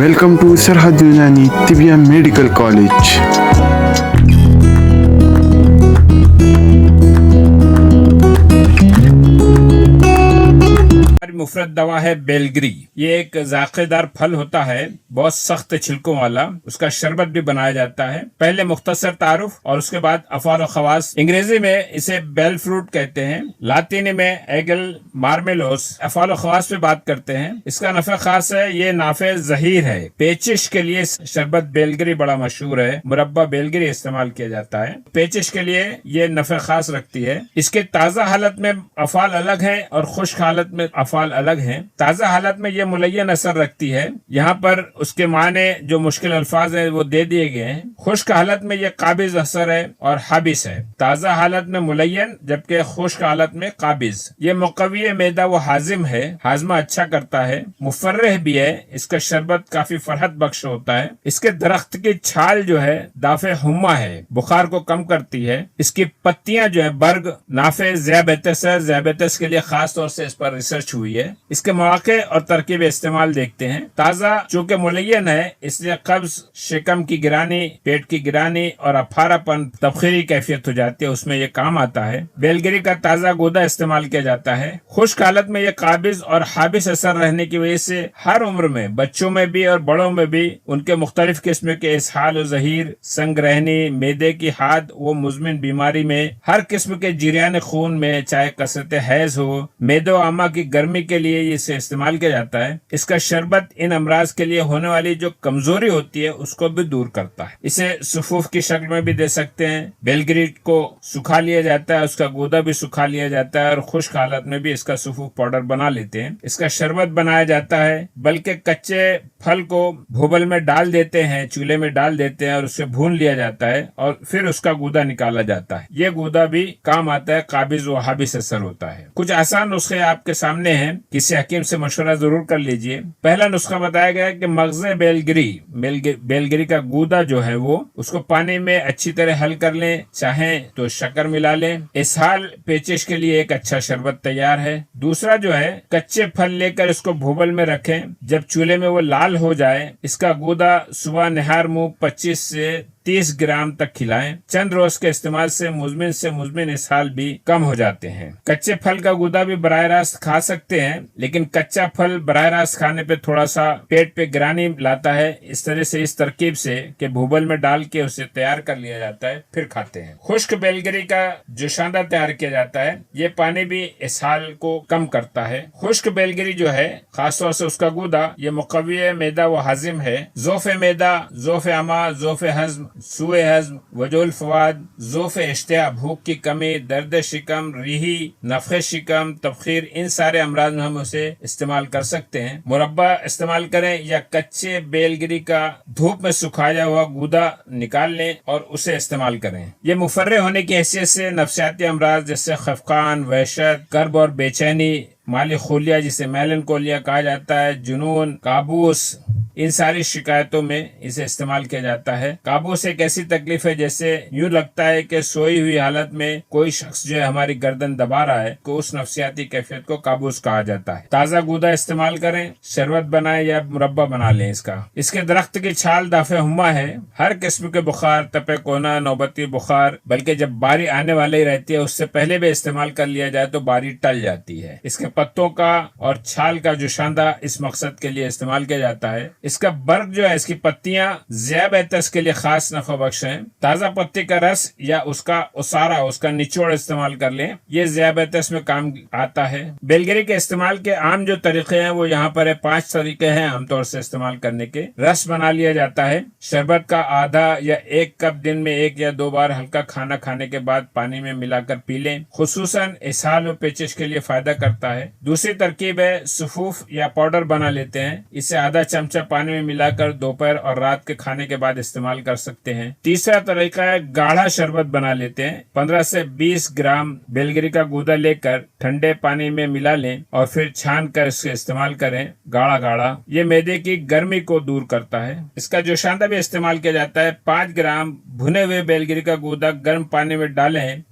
Welcome to Sarhad Yunani Tibia Medical College. मुफरत दवा है बेलगिरी। ये एक जायकेदार फल होता है, बहुत सख्त छिलकों वाला। उसका शरबत भी बनाया जाता है। पहले मुख्तसर तारुफ और उसके बाद अफाल व खवास। अंग्रेजी में इसे बेल फ्रूट कहते हैं, लातीनी में एगल मार्मेलोस। अफाल व खवास पे बात करते हैं। इसका नफे खास है, ये नाफे जहीर है। पेचिश के लिए शरबत बेलगिरी बड़ा मशहूर है। मुरब्बा बेलगिरी इस्तेमाल किया जाता है। पेचिश के लिए ये नफे खास रखती है। इसके ताज़ा हालत में अफाल अलग है और खुश्क हालत में अफाल अलग हैं। ताज़ा हालत में ये मुलय्यन असर रखती है। यहाँ पर उसके माने जो मुश्किल अल्फाज हैं वो दे दिए गए हैं। खुश्क हालत में ये काबिज असर है और हाबिस है। ताज़ा हालत में मुलय्यन, जबकि खुश्क हालत में काबिज। ये मुकव्वी मैदा व हाजिम है, हाजमा अच्छा करता है। मुफर्रह भी है। इसका शरबत काफी फरहत बख्श होता है। इसके दरख्त की छाल जो है दाफे हुम्मा है, बुखार को कम करती है। इसकी पत्तियां जो है बर्ग नाफे ज़ियाबेतस के लिए खास तौर से इस पर रिसर्च हुई है। इसके मौके और तरकीब इस्तेमाल देखते हैं। ताज़ा चूंकि मुलय्यन है, इसलिए कब्ज, शिकम की गिरानी, पेट की गिरानी और अफारापन, तबखीरी कैफियत हो जाती है, उसमें ये काम आता है। बेलगिरी का ताज़ा गूदा इस्तेमाल किया जाता है। खुश्क हालत में ये काबिज और हाबिस असर रहने की वजह से हर उम्र में, बच्चों में भी और बड़ों में भी, उनके मुख्तलिफ किस्म के इसहाल व ज़हीर, संगरहनी, मैदे की हाद व मुज़मिन बीमारी में, हर किस्म के जिरियान खून में, चाहे कसरत हैज हो, मैदो आमा की गर्मी के लिए इसे इस्तेमाल किया जाता है। इसका शरबत इन अमराज के लिए होने वाली जो कमजोरी होती है उसको भी दूर करता है। इसे सुफूफ की शक्ल में भी दे सकते हैं। बेलगिरी को सुखा लिया जाता है, उसका गूदा भी सुखा लिया जाता है और खुश्क हालत में भी इसका सुफूफ पाउडर बना लेते हैं। इसका शरबत बनाया जाता है, बल्कि कच्चे फल को भोबल में डाल देते हैं, चूल्हे में डाल देते हैं और उससे भून लिया जाता है और फिर उसका गूदा निकाला जाता है। ये गूदा भी काम आता है, काबिज व हाबिस असर होता है। कुछ आसान नुस्खे आपके सामने हैं, किसी हकीम से मशवरा जरूर कर लीजिए। पहला नुस्खा बताया गया है कि मगज़े बेलगिरी का गूदा जो है वो, उसको पानी में अच्छी तरह हल कर लें, चाहें तो शक्कर मिला लें। इसहाल पेचिश के लिए एक अच्छा शरबत तैयार है। दूसरा जो है, कच्चे फल लेकर इसको भोबल में रखें, जब चूल्हे में वो लाल हो जाए, इसका गूदा सुबह निहार मुंह 25 से 30 ग्राम तक खिलाएं। चंद रोज के इस्तेमाल से मुज़मिन इसहाल भी कम हो जाते हैं। कच्चे फल का गूदा भी बराह रास्त खा सकते हैं, लेकिन कच्चा फल बराह रास्त खाने पे थोड़ा सा पेट पे गिरानी लाता है। इस तरह से, इस तरकीब से कि भूबल में डाल के उसे तैयार कर लिया जाता है, फिर खाते हैं। खुश्क बेलगिरी का जोशांदा तैयार किया जाता है। ये पानी भी इसहाल को कम करता है। खुश्क बेलगिरी जो है, खासतौर से उसका गूदा, ये मुकव्वी मैदा व हाजिम है। ज़ोफ़े मैदा, ज़ोफ़े अमा, ज़ोफ़े हज़्म, सुए हज़्म, वजूल फवाद, ज़ोफ़े इश्तिहा, भूख की कमी, दर्द शिकम, रीही, नफ़े शिकम, तबखीर, इन सारे अमराज में हम उसे इस्तेमाल कर सकते हैं। मुरब्बा इस्तेमाल करें या कच्चे बेलगिरी का धूप में सुखाया हुआ गूदा निकाल लें और उसे इस्तेमाल करें। ये मुफर्रे होने की हैसियत से नफ्सियाती अमराज जैसे खफकान, वहशत, कर्ब और बेचैनी, माली खोलिया जिसे मेलनकोलिया कहा जाता है, जुनून, काबूस, इन सारी शिकायतों में इसे इस्तेमाल किया जाता है। काबूस एक ऐसी तकलीफ है जैसे यूं लगता है कि सोई हुई हालत में कोई शख्स जो है हमारी गर्दन दबा रहा है, तो उस नफ्सियाती कैफियत को काबूस कहा जाता है। ताज़ा गूदा इस्तेमाल करें, शरबत बनाएं या मुरब्बा बना लें इसका। इसके दरख्त की छाल दाफे हुम्मा है। हर किस्म के बुखार, तपे कोना, नौबती बुखार, बल्कि जब बारी आने वाली ही रहती है उससे पहले भी इस्तेमाल कर लिया जाए तो बारी टल जाती है। इसके पत्तों का और छाल का जोशांदा इस मकसद के लिए इस्तेमाल किया जाता है। इसका बर्ग जो है, इसकी पत्तियां ज़ियाबेतस के लिए खास नफा बख्श हैं। ताज़ा पत्ती का रस या उसका उसारा, उसका निचोड़ इस्तेमाल कर लें, ये ज़ियाबेतस में काम आता है। बेलगिरी के इस्तेमाल के आम जो तरीके हैं वो यहाँ पर है। 5 तरीके हैं आमतौर से इस्तेमाल करने के। रस बना लिया जाता है। शरबत का आधा या 1 कप दिन में 1 या 2 बार हल्का खाना खाने के बाद पानी में मिलाकर पी लें, खुसूसन इसहाल और पेचिश के लिए फायदा करता है। दूसरी तरकीब है, सुफूफ या पाउडर बना लेते हैं। इसे आधा चमचा पानी में मिलाकर दोपहर और रात के खाने के बाद इस्तेमाल कर सकते हैं। तीसरा तरीका है, गाढ़ा शरबत बना लेते हैं। 15 से 20 ग्राम बेलगिरी का गूदा लेकर ठंडे पानी में मिला लें और फिर छान कर इसके इस्तेमाल करें, गाढ़ा गाढ़ा। ये मैदे की गर्मी को दूर करता है। इसका जोशांदा भी इस्तेमाल किया जाता है। 5 ग्राम भुने हुए बेलगिरी का गूदा गर्म पानी में डालें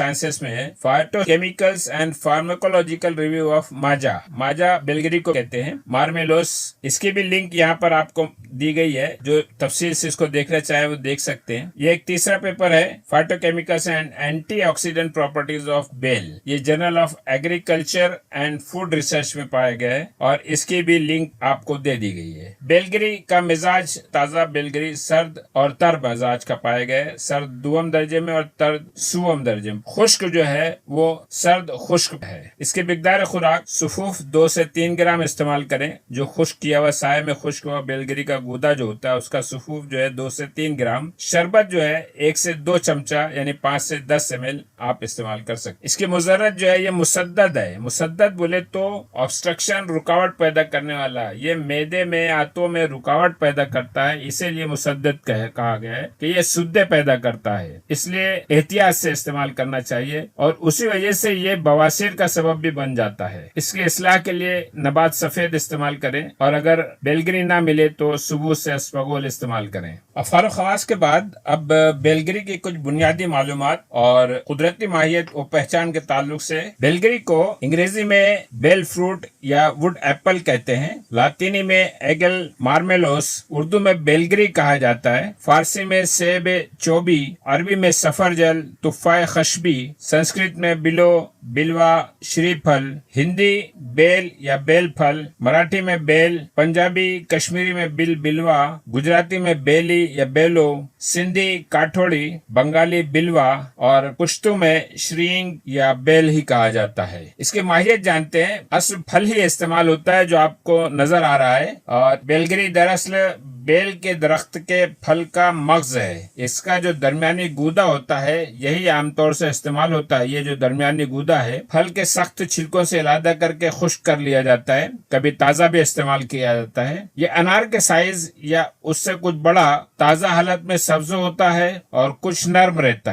साइंसेस में है, phytochemicals and pharmacological review of माजा। माजा बेलगरी को कहते हैं, मार्मेलोस। इसकी भी लिंक यहाँ पर आपको दी गई है, जो तफसील से इसको देखना चाहे वो देख सकते हैं। ये एक तीसरा पेपर है, phytochemicals and antioxidant properties of bael. ये journal of agriculture and food research में पाया गया है और इसकी भी लिंक आपको दे दी गई है। बेलगरी का मिजाज ताजा बेलगरी सर्द और तर मिजाज का पाया गया है, सर्द दुअम दर्जे में और तर सुअम दर्जे में। खुश्क जो है वो सर्द खुश्क है। इसकी मिकदार खुराक सुफूफ 2 से 3 ग्राम इस्तेमाल करें। जो खुश्क किया हुआ साये में खुश्क हुआ बेलगरी का गूदा जो होता है उसका सुफूफ जो है 2 से 3 ग्राम। शरबत जो है 1 से 2 चमचा यानी 5 से 10 ml आप इस्तेमाल कर सकते। इसके मुजर्रत जो है ये मुसद्दद है। मुसद्दद बोले तो ऑब्स्ट्रक्शन, रुकावट पैदा करने वाला। ये मैदे में, आंतों में रुकावट पैदा करता है, इसीलिए मुसद्दद कहा गया है कि ये सुद्दे पैदा करता है, इसलिए एहतियात से इस्तेमाल करना चाहिए और उसी वजह से ये बवासीर का सबब भी बन जाता है। इसके इस्लाह के लिए नबात सफेद इस्तेमाल करें और अगर बेलगरी ना मिले तो सुबह से अस्पगोल इस्तेमाल करें। अफार खवास के बाद अब बेलगरी की कुछ बुनियादी मालूमात और कुदरती माहियत और पहचान के ताल्लुक से। बेलगरी को अंग्रेजी में बेल फ्रूट या वुड एप्पल कहते हैं, लातीनी में एगल मार्मेलोस, उर्दू में बेलगरी कहा जाता है, फारसी में सेब चोबी, अरबी में सफरजल, तुफाए खशबी, संस्कृत में बिलो, बिलवा, श्रीफल, हिंदी बेल या बेल फल, मराठी में बेल, पंजाबी कश्मीरी में बिलवा, गुजराती में बेली या बेलो, सिंधी काठोड़ी, बंगाली बिलवा और पुश्तू में श्रींग या बेल ही कहा जाता है। इसकी माहियत जानते हैं। असल फल ही इस्तेमाल होता है जो आपको नजर आ रहा है और बेलगरी दरअसल बेल के दरख्त के फल का मग्ज है। इसका जो दरमियानी गूदा होता है यही आमतौर से इस्तेमाल होता है। ये जो दरमियानी गूदा है फल के सख्त छिलकों से अलग करके खुश्क कर लिया जाता है, कभी ताजा भी इस्तेमाल किया जाता है। ये अनार के साइज या उससे कुछ बड़ा ताजा हालत में सब्ज होता है और कुछ नर्म रहता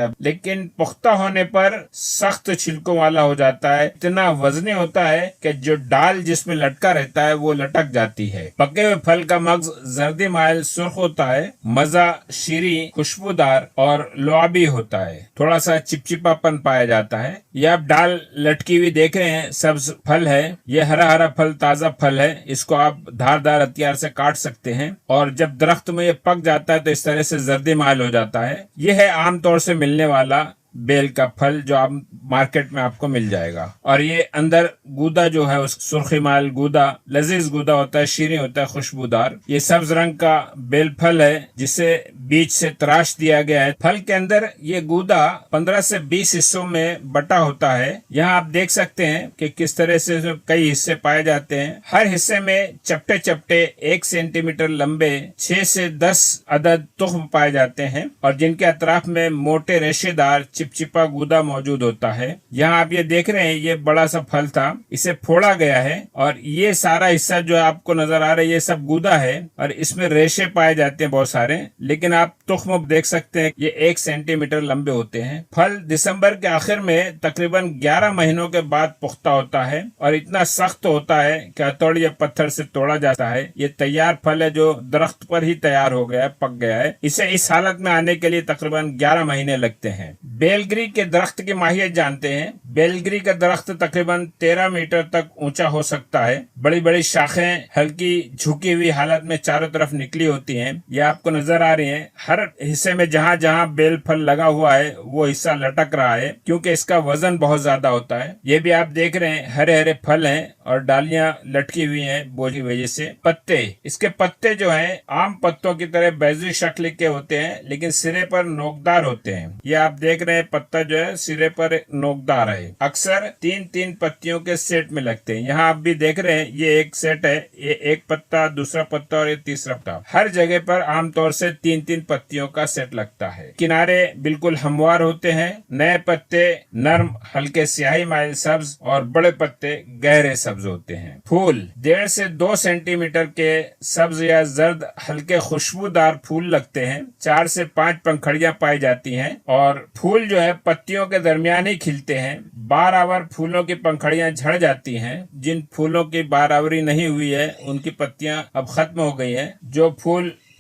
है, लेकिन पुख्ता होने पर सख्त छिलकों वाला हो जाता है। इतना वजनी होता है कि जो डाल जिसमें लटका रहता है वो लटक जाती है। पके हुए फल का मग्ज जर्दी माइल सुर्ख होता है, मजा शीरी, खुशबूदार और लुआबी होता है, थोड़ा सा चिपचिपापन पाया जाता है। ये आप डाल लटकी हुई देख रहे हैं, सब्ज फल है। ये हरा हरा फल ताजा फल है, इसको आप धारदार हथियार से काट सकते हैं और जब दरख्त में ये पक जाता है तो इस तरह से जर्दी माइल हो जाता है। ये है आमतौर से मिलने वाला बेल का फल जो आप मार्केट में आपको मिल जाएगा। और ये अंदर गूदा जो है उस सुर्खी माल गूदा लजीज गूदा होता है, शीरी होता है, खुशबूदार। ये सब्ज रंग का बेल फल है जिसे बीच से तराश दिया गया है। फल के अंदर ये गूदा 15 से 20 हिस्सों में बटा होता है। यहाँ आप देख सकते हैं कि किस तरह से कई हिस्से पाए जाते हैं। हर हिस्से में चपटे चपटे 1 सेंटीमीटर लंबे 6 से 10 अदद तुख्म पाए जाते हैं और जिनके अतराफ में मोटे रेशेदार चिपचिपा गूदा मौजूद होता है। यहाँ आप ये देख रहे हैं, ये बड़ा सा फल था, इसे फोड़ा गया है और ये सारा हिस्सा जो आपको नजर आ रहा है ये सब गूदा है और इसमें रेशे पाए जाते हैं बहुत सारे, लेकिन आप तुख्म देख सकते हैं ये 1 सेंटीमीटर लंबे होते हैं। फल दिसंबर के आखिर में तकरीबन 11 महीनों के बाद पुख्ता होता है और इतना सख्त होता है कि हथौड़ी या पत्थर से तोड़ा जाता है। ये तैयार फल है जो दरख्त पर ही तैयार हो गया है, पक गया है। इसे इस हालत में आने के लिए तकरीबन 11 महीने लगते हैं। बेलगरी के दरख्त की माहियत जानते हैं। बेलगरी का दरख्त तकरीबन 13 मीटर तक ऊंचा हो सकता है। बड़ी बड़ी शाखें हल्की झुकी हुई हालत में चारों तरफ निकली होती हैं। ये आपको नजर आ रही हैं। हर हिस्से में जहां जहां बेल फल लगा हुआ है वो हिस्सा लटक रहा है क्योंकि इसका वजन बहुत ज्यादा होता है। ये भी आप देख रहे हैं, हरे हरे फल हैं और डालियां लटकी हुई हैं बोझ की वजह से। पत्ते, इसके पत्ते जो हैं आम पत्तों की तरह बैजुई शक्ल के होते हैं लेकिन सिरे पर नोकदार होते हैं। ये आप देख रहे हैं, पत्ता जो है सिरे पर नोकदार है। अक्सर 3-3 पत्तियों के सेट में लगते हैं। यहाँ आप भी देख रहे हैं, ये एक सेट है, ये एक पत्ता, दूसरा पत्ता और ये तीसरा पत्ता। हर जगह पर आमतौर से 3-3 पत्तियों का सेट लगता है। किनारे बिल्कुल हमवार होते हैं। नए पत्ते नर्म हल्के स्याही माइल सब्ज और बड़े पत्ते गहरे सब्ज होते हैं। फूल 1.5 से 2 सेंटीमीटर के सब्ज या जर्द हल्के खुशबूदार फूल लगते हैं। 4 से 5 पंखड़ियां पाई जाती हैं और फूल जो है पत्तियों के दरमियान ही खिलते हैं। बारआवर फूलों की पंखड़ियां झड़ जाती हैं। जिन फूलों की बारआवरी नहीं हुई है उनकी पत्तियां अब खत्म हो गई हैं। जो फूल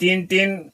3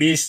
20